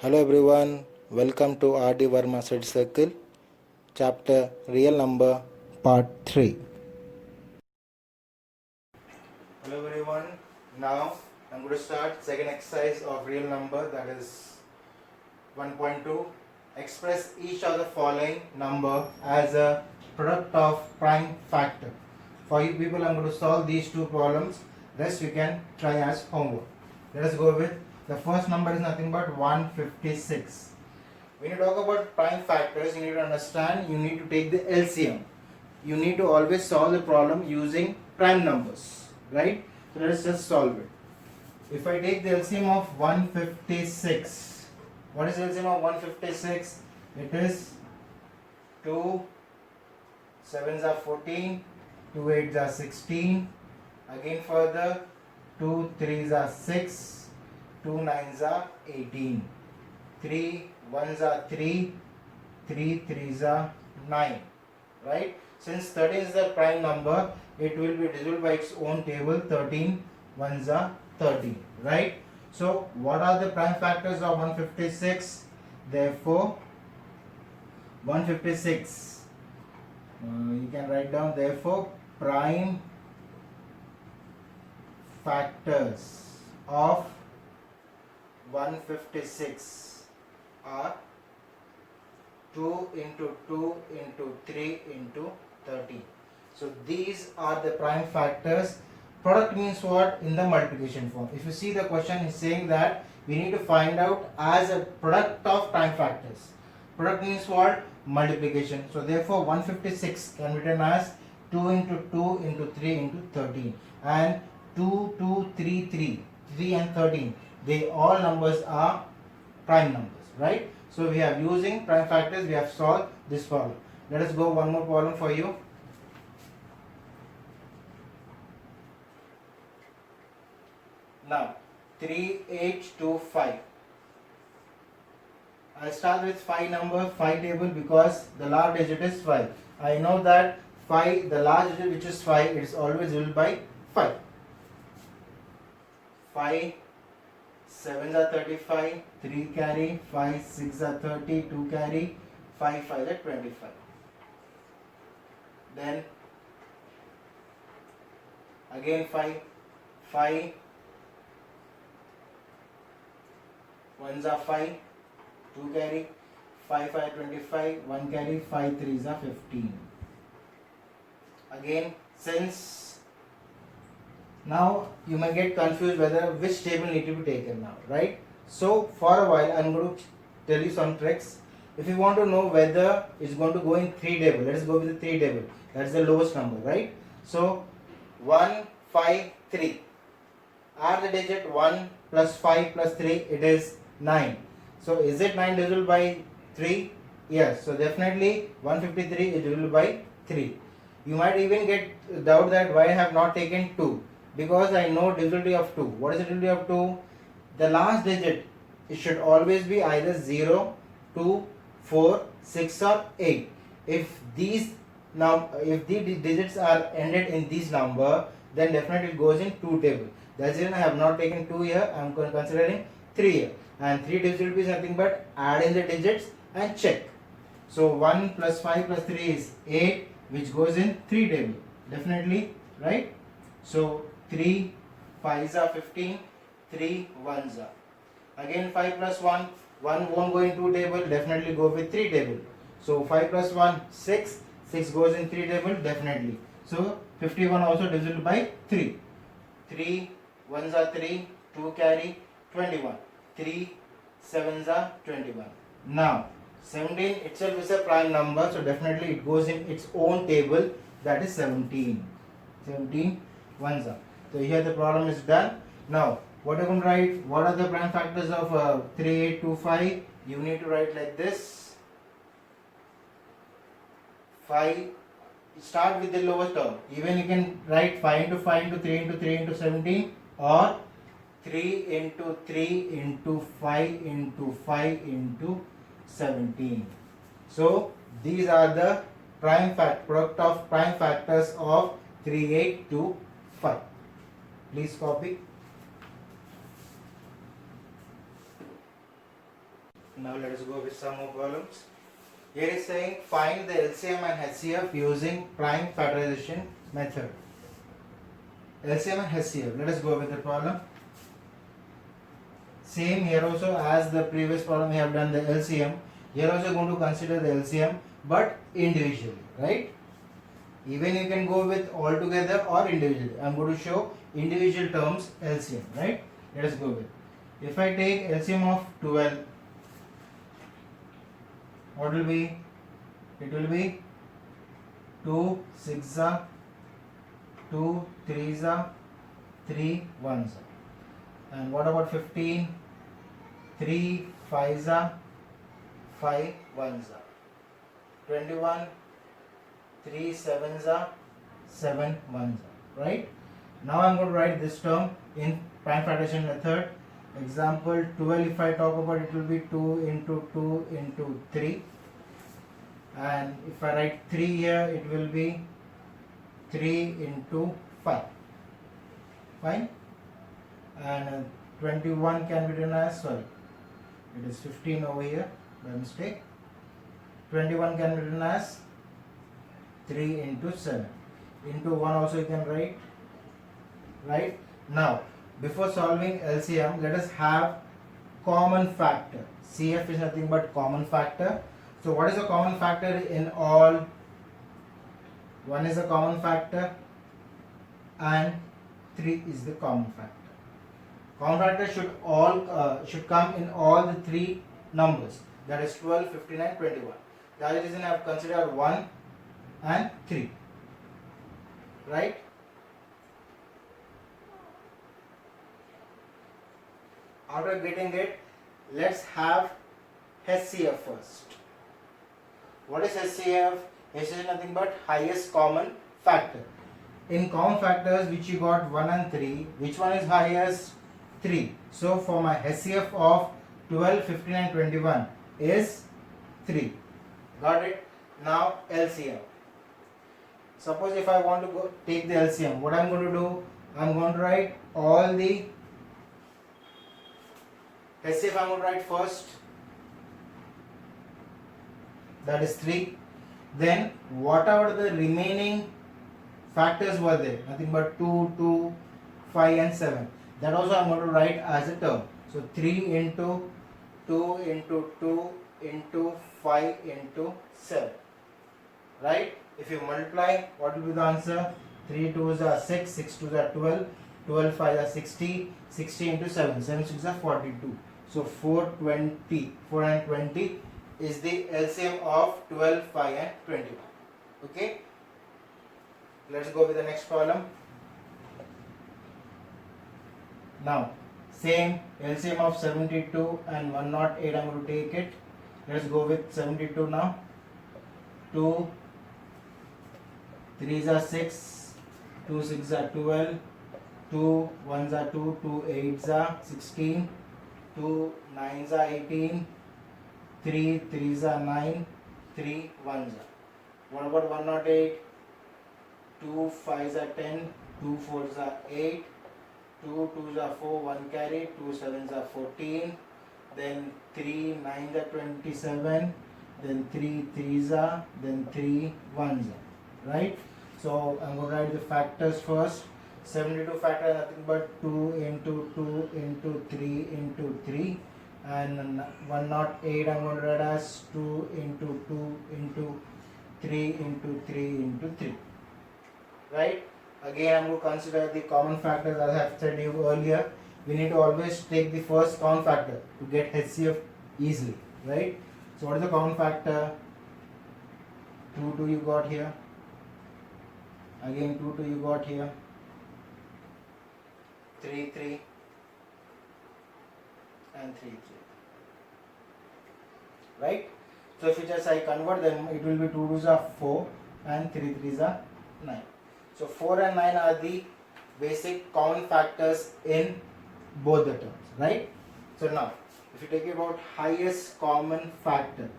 Hello everyone, welcome to R.D. Verma Study Circle, chapter Real Number, part 3. Hello everyone, now I'm going to start second exercise of real number, that is 1.2. Express each of the following number as a product of prime factor. For you people, I'm going to solve these two problems, rest you can try as homework. Let us go with the first number is nothing but 156. When you talk about prime factors, you need to understand, you need to take the LCM. You need to always solve the problem using prime numbers, right? So let us just solve it. If I take the LCM of 156, what is the LCM of 156? It is 2 7s are 14, 2 8s are 16, again further 2 3s are 6, 2 9s are 18, 3 1s are 3, 3 3s are 9, right? Since 13 is the prime number, it will be divisible by its own table. 13 1s are 13, right? So what are the prime factors of 156? Therefore 156, you can write down, therefore prime factors of 156 are 2 into 2 into 3 into 13. So these are the prime factors. Product means what? In the multiplication form. If you see the question is saying that we need to find out as a product of prime factors. Product means what? Multiplication. So therefore 156 can be written as 2 into 2 into 3 into 13, and 2 2 3 3, 3 and 13, they all numbers are prime numbers, right? So we have using prime factors, we have solved this problem. Let us go one more problem for you. Now 3825. I'll start with 5 number, 5 table, because the large digit is 5. I know that 5, the large digit which is 5, it is always ruled by 5. 5 7s are 35, 3 carry, 5 6 are 30, 2 carry, 5 5 are 25. Then again 5 1s are 5, 2 carry, 5 5 25, 1 carry, 5 3s are 15. Again, since now you may get confused whether which table need to be taken now, right? So for a while I'm going to tell you some tricks. If you want to know whether it's going to go in 3 table, let us go with the 3 table. That's the lowest number, right? So 1 5 3. Add the digit 1 plus 5 plus 3, it is 9. So is it 9 divisible by 3? Yes. So definitely 153 is divisible by 3. You might even get doubt that why I have not taken 2. Because I know divisibility of 2. What is the divisibility of 2? The last digit, it should always be either 0, 2, 4, 6 or 8. If these digits are ended in this number, then definitely it goes in 2 table. That's the reason I have not taken 2 here. I am considering 3 here. And 3 divisibility is nothing but add in the digits and check. So 1 plus 5 plus 3 is 8, which goes in 3 table. Definitely, right? So 3 5s are 15, 3 1s are. Again 5 plus 1 won't go in 2 table, definitely go with 3 table. So 5 plus 1 6, 6 goes in 3 table, definitely. So 51 also divisible by 3. 3 1s are 3, 2 carry, 21. 3 7s are 21. Now 17 itself is a prime number, so definitely it goes in its own table, that is 17. 17 1s are. So here the problem is done. Now what are you going to write? What are the prime factors of 3825? You need to write like this. 5, start with the lowest term. Even you can write 5 into 5 into 3 into 3 into 17, or 3 into 3 into 5 into 5 into 17. So these are the product of prime factors of 3825. Please copy. Now let us go with some more problems. Here is saying find the LCM and HCF using prime factorization method. LCM and HCF. Let us go with the problem. Same here also as the previous problem we have done the LCM. Here also going to consider the LCM but individually, right? Even you can go with all together or individually. I am going to show individual terms LCM, right? Let us go with. If I take LCM of 12, what will be? It will be 2 6 are 2 3 are 3 1s. And what about 15? 3 5 are 5 1s. 21 3 7s are 7 1s. Right? Now I am going to write this term in prime factorization method. Example 12, if I talk about, it will be 2 into 2 into 3. And if I write 3 here, it will be 3 into 5. Fine? And 21 can be written as, sorry, it is 15 over here by mistake. 21 can be written as 3 into 7. Into 1 also you can write. Right? Now, before solving LCM, let us have common factor. CF is nothing but common factor. So what is a common factor in all? 1 is a common factor and 3 is the common factor. Common factor should come in all the 3 numbers, that is 12, 15 and 21. That is the reason I have considered 1 and 3. Right? After getting it, let's have HCF first. What is HCF? HCF is nothing but highest common factor. In common factors which you got 1 and 3, which one is highest? 3. So for my HCF of 12, 15 and 21 is 3. Got it? Now LCM. Suppose if I want to go take the LCM, what I am going to do? I am going to write all the HCF. I am going to write first, that is 3. Then whatever the remaining factors were there, nothing but 2, 2, 5 and 7, that also I am going to write as a term. So 3 into 2 into 2 into 5 into 7. Right? If you multiply, what will be the answer? 3 2s are 6, 6 2s are 12, 12 5 are 60, 60 into 7, 7 6 are 42. So 420 is the LCM of 12, 5 and 21. Okay? Let's go with the next problem. Now, same LCM of 72 and 108, I am going to take it. Let's go with 72 now. 2 3s are 6, 2 6 are 12, 2 1s are 2, 2 8s are 16, 2 9s are 18, 3 3s are 9, 3 1s are. What about 108? 2 5s are 10, 2 4s are 8, 2 2s are 4, 1 carry, 2 7s are 14, then 3 9s are 27, then 3 3s are, then 3 1s are. Right? So I'm going to write the factors first. 72 factor is nothing but 2 into 2 into 3 into 3, and 108 I'm going to write as 2 into 2 into 3 into 3 into 3. Right? Again I'm going to consider the common factors as I have said you earlier. We need to always take the first common factor to get HCF easily. Right? So what is the common factor? 2 2 you got here. Again 2 2 you got here. 3 3 and 3 3. Right? So if you just I convert them, it will be 2 2s are 4 and 3 3s are 9. So 4 and 9 are the basic common factors in both the terms. Right? So now if you take about highest common factor,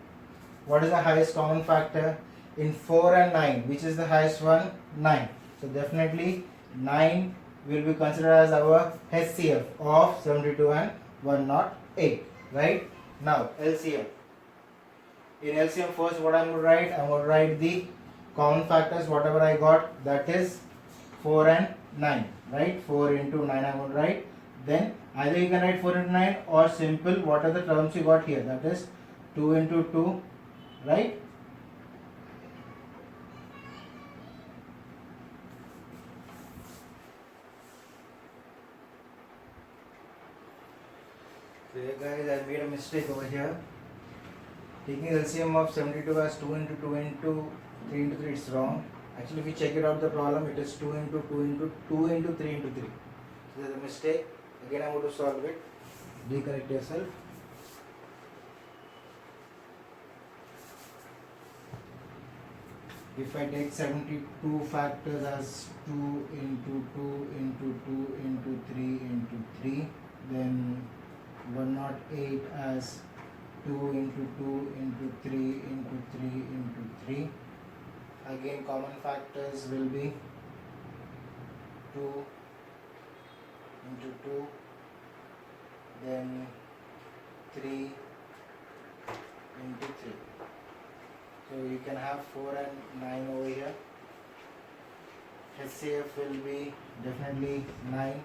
what is the highest common factor? In 4 and 9, which is the highest one? 9. So definitely 9 will be considered as our HCF of 72 and 108. Right? Now LCM. In LCM first what I'm going to write? I'm going to write the common factors whatever I got, that is 4 and 9, right? 4 into 9 I'm going to write. Then either you can write 4 into 9 or simple what are the terms you got here, that is 2 into 2, right? So here guys, I made a mistake over here. Taking LCM of 72 as 2 into 2 into 3 into 3, it's wrong. Actually, if you check it out the problem, it is 2 into 2 into 2 into 3 into 3. So there's a mistake. Again, I'm going to solve it. Decorrect yourself. If I take 72 factors as 2 into 2 into 2 into 3 into 3, then 108 as 2 into 2 into 3 into 3 into 3. Again, common factors will be 2 into 2, then 3 into 3. So you can have 4 and 9 over here. HCF will be definitely 9.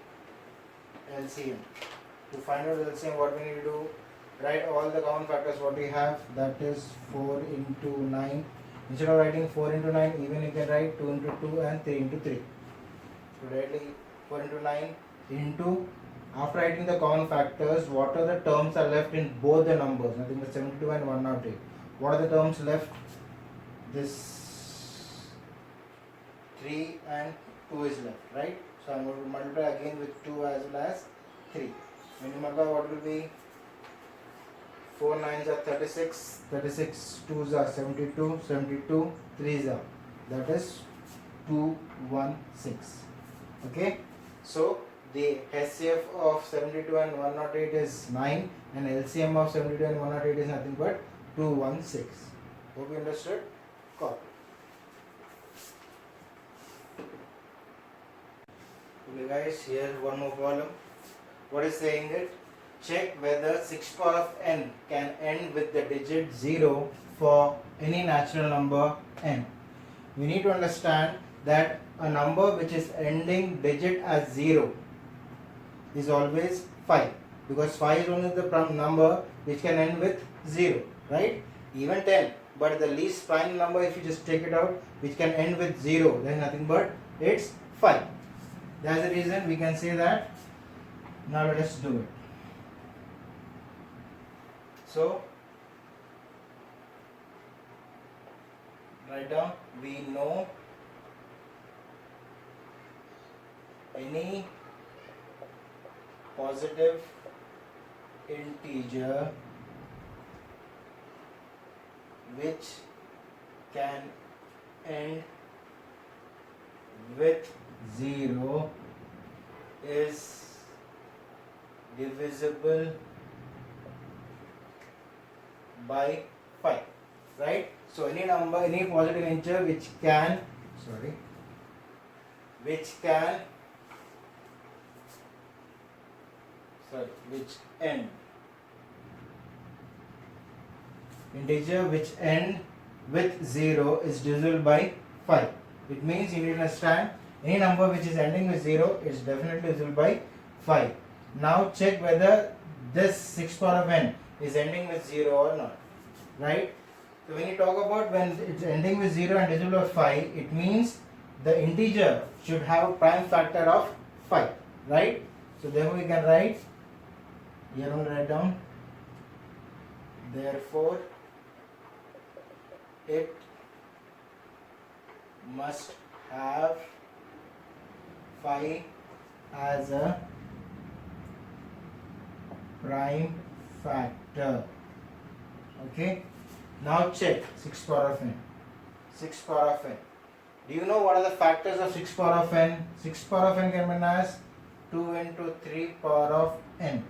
LCM. To find out LCM, what we need to do, write all the common factors what we have, that is 4 into 9. Instead of writing 4 into 9, even you can write 2 into 2 and 3 into 3. So directly 4 into 9 into, after writing the common factors, what are the terms are left in both the numbers, nothing but 72 and 108. What are the terms left? This 3 and 2 is left, right? So I am going to multiply again with 2 as well as 3. When you multiply, what will be? 4 9s are 36, 36 2s are 72, 72 3s are, that is 216. Okay, so the HCF of 72 and 108 is 9, and LCM of 72 and 108 is nothing but 216. Hope you understood? Copy. Okay guys, here one more problem. What is saying it? Check whether 6 power of n can end with the digit 0 for any natural number n. We need to understand that a number which is ending digit as 0 is always 5, because 5 is only the number which can end with 0, right? Even 10, but the least prime number, if you just take it out, which can end with 0, then nothing but it's 5. That's the reason we can say that. Now let us do it. So write down, we know any positive integer which can end with 0 is divisible by 5, right? So any number, any positive integer which can end, integer which end with 0 is divisible by 5. It means you need to understand any number which is ending with 0 is definitely divisible by 5. Now check whether this 6 power of n is ending with 0 or not, right? So when you talk about when it's ending with 0 and divisible by 5, it means the integer should have a prime factor of 5, right? So therefore we can write, here I'm going to write down, therefore it must have 5 as a prime factor. Okay, now check 6 power of n. 6 power of n. Do you know what are the factors of 6 power of n? 6 power of n can be written as 2 into 3 power of n,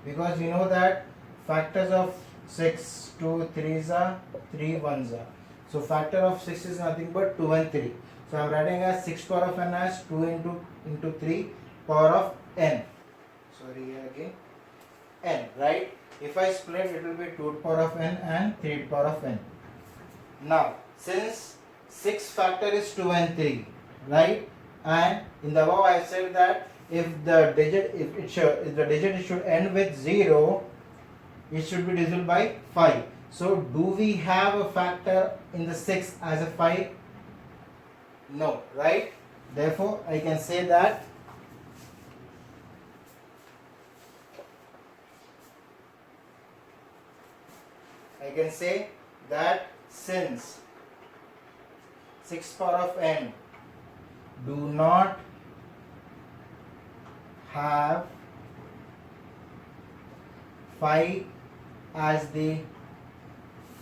because you know that factors of 6, 2 3s are, 3 1s are. So factor of 6 is nothing but 2 and 3. So I am writing as 6 power of n as 2 into 3 power of n. Sorry, here again n, right? If I split, it will be 2 to the power of n and 3 to the power of n. Now, since 6 factor is 2 and 3, right? And in the above I said that if the digit should end with 0, it should be divisible by 5. So, do we have a factor in the 6 as a 5? No, right? Therefore, I can say that since 6 power of n do not have 5 as the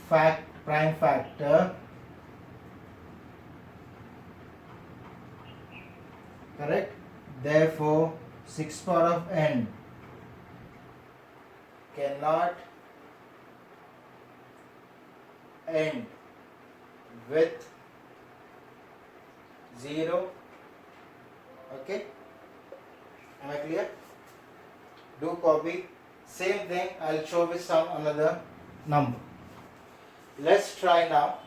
prime factor, correct? Therefore 6 power of n cannot end with 0. Okay, am I clear? Do copy. Same thing I'll show with some another number. Let's try now.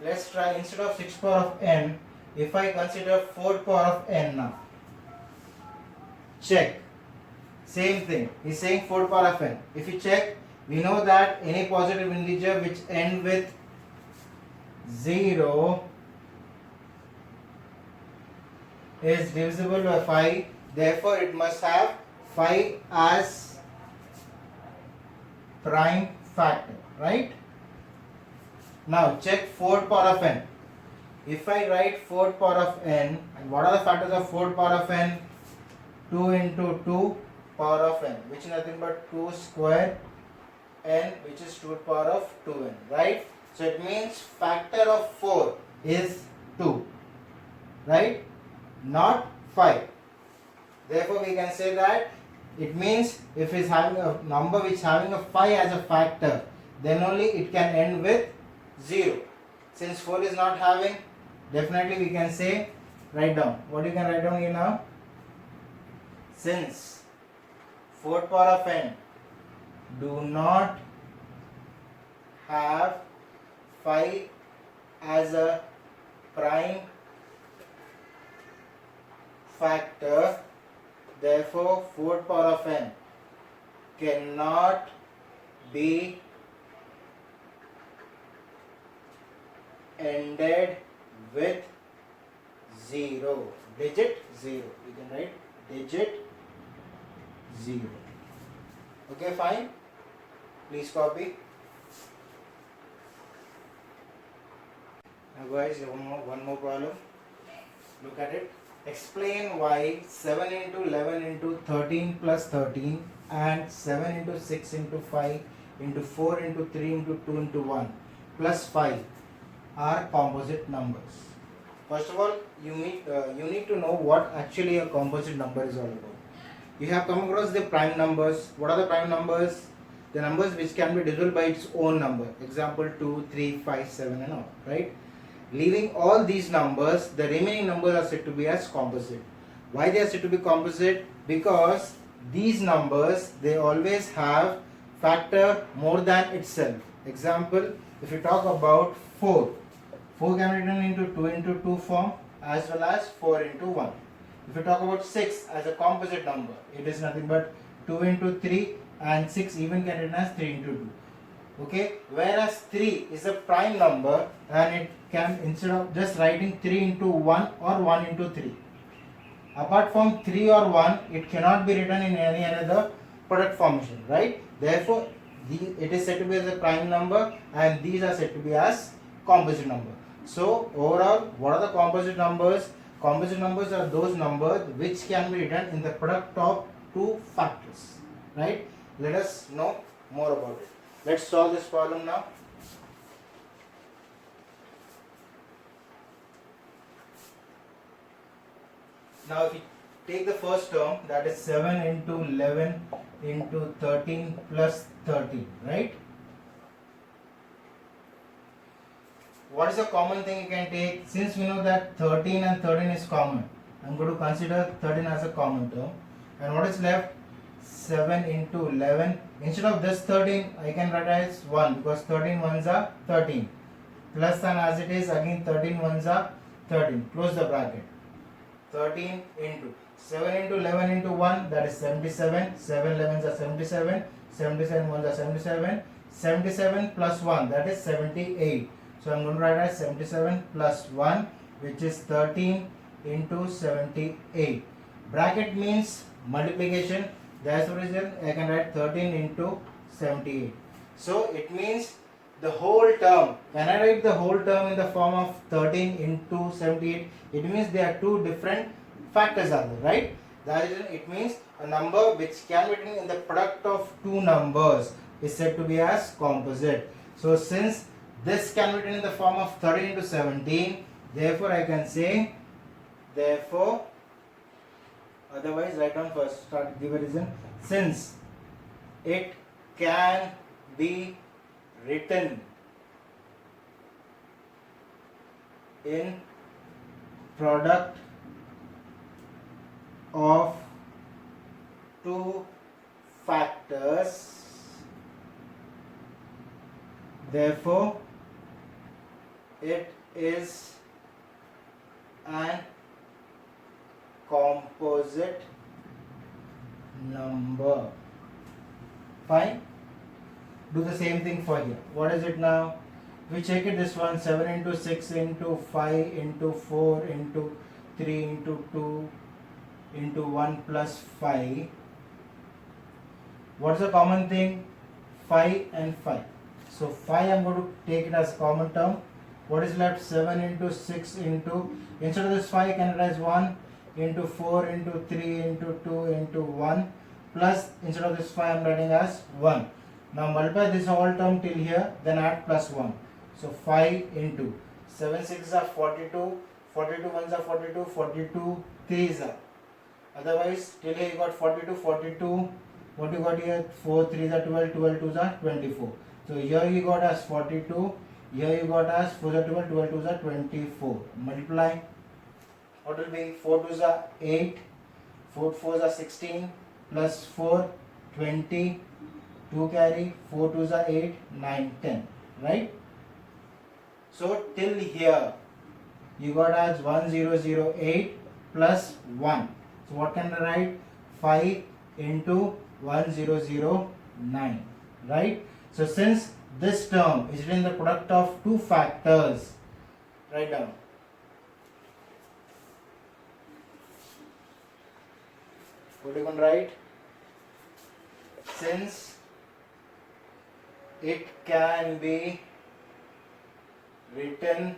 Let's try, instead of 6 power of n, if I consider 4 power of n now. Check. Same thing. He's saying 4 power of n. If you check, we know that any positive integer which end with 0 is divisible by 5. Therefore, it must have 5 as prime factor, right? Now, check 4 power of n. If I write 4 power of n, and what are the factors of 4 power of n? 2 into 2 power of n, which is nothing but 2 square n, which is 2 power of 2n, right? So it means factor of 4 is 2, right? Not 5. Therefore we can say that it means if it's having a number which is having a 5 as a factor, then only it can end with 0. Since 4 is not having, definitely we can say, write down. What you can write down here now? Since 4 power of n do not have 5 as a prime factor, therefore 4 power of n cannot be ended with 0. Digit 0. You can write digit 0. Okay, fine. Please copy. Now guys, one more problem. Look at it. Explain why 7 into 11 into 13 plus 13 and 7 into 6 into 5 into 4 into 3 into 2 into 1 plus 5 are composite numbers. First of all, you need to know what actually a composite number is all about. You have come across the prime numbers. What are the prime numbers? The numbers which can be divisible by its own number. Example 2, 3, 5, 7 and all, right? Leaving all these numbers, the remaining numbers are said to be as composite. Why they are said to be composite? Because these numbers, they always have factor more than itself. Example, if you talk about 4 can be written into 2 into 2 form as well as 4 into 1. If you talk about 6 as a composite number, it is nothing but 2 into 3 and 6 even can be written as 3 into 2. Okay, whereas 3 is a prime number and it can, instead of just writing 3 into 1 or 1 into 3, apart from 3 or 1, it cannot be written in any another product formation, right? Therefore, it is said to be as a prime number and these are said to be as composite number. So overall, what are the composite numbers? Composite numbers are those numbers which can be written in the product of two factors, right? Let us know more about it. Let's solve this problem now. Now if you take the first term, that is 7 into 11 into 13 plus 13, right? what is a common thing you can take? Since we know that 13 and 13 is common, I'm going to consider 13 as a common term. And what is left? 7 into 11. Instead of this 13, I can write as 1 because 13 ones are 13. Plus sign as it is, again 13 ones are 13. Close the bracket. 13 into 7 into 11 into 1, that is 77. 7 11s are 77. 77 ones are 77. 77 plus 1, that is 78. So I'm going to write as 77 plus 1, which is 13 into 78. Bracket means multiplication. That's the reason I can write 13 into 78. So it means the whole term. When I write the whole term in the form of 13 into 78, it means there are two different factors are there, right? That is, it means a number which can be written in the product of two numbers is said to be as composite. So since this can be written in the form of 13 into 17, therefore I can say, therefore, otherwise write down first, start give a reason. Since it can be written in product of two factors, therefore it is an composite number. Fine. Do the same thing for here. What is it now? We check it, this one, 7 into 6 into 5 into 4 into 3 into 2 into 1 plus 5. What's the common thing? 5 and 5. So 5 I'm going to take it as common term. What is left? 7 into 6 into, instead of this 5 I can write as 1 into 4 into 3 into 2 into 1 plus, instead of this 5 I'm writing as 1. Now multiply this whole term till here, then add plus 1. So 5 into 7 6 are 42, 42 1s are 42, 42 3s are. Otherwise till here you got 42, 42. What you got here? 4 3s are 12, 12 2s are 24. So here you got as 42, here you got as 4 are 12, 12 2s are 24. Multiply. What will be? 4 2s are 8, 4 4s are 16, plus 4, 20, 2 carry, 4 2s are 8, 9, 10. Right? So till here you got as 1008 plus 1. So what can I write? 5 into 1009. Right? So since this term is written in the product of two factors, write down. What are you going to write? Since it can be written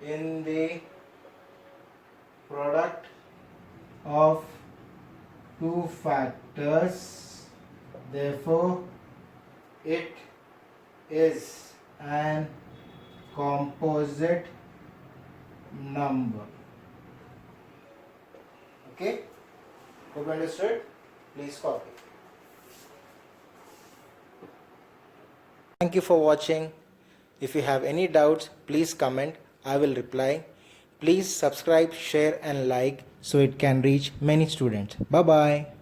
in the product of two factors, therefore it is an composite number. Okay, hope you understood. Please copy. Thank you for watching. If you have any doubts, please comment. I will reply. Please subscribe, share and like so it can reach many students. Bye bye.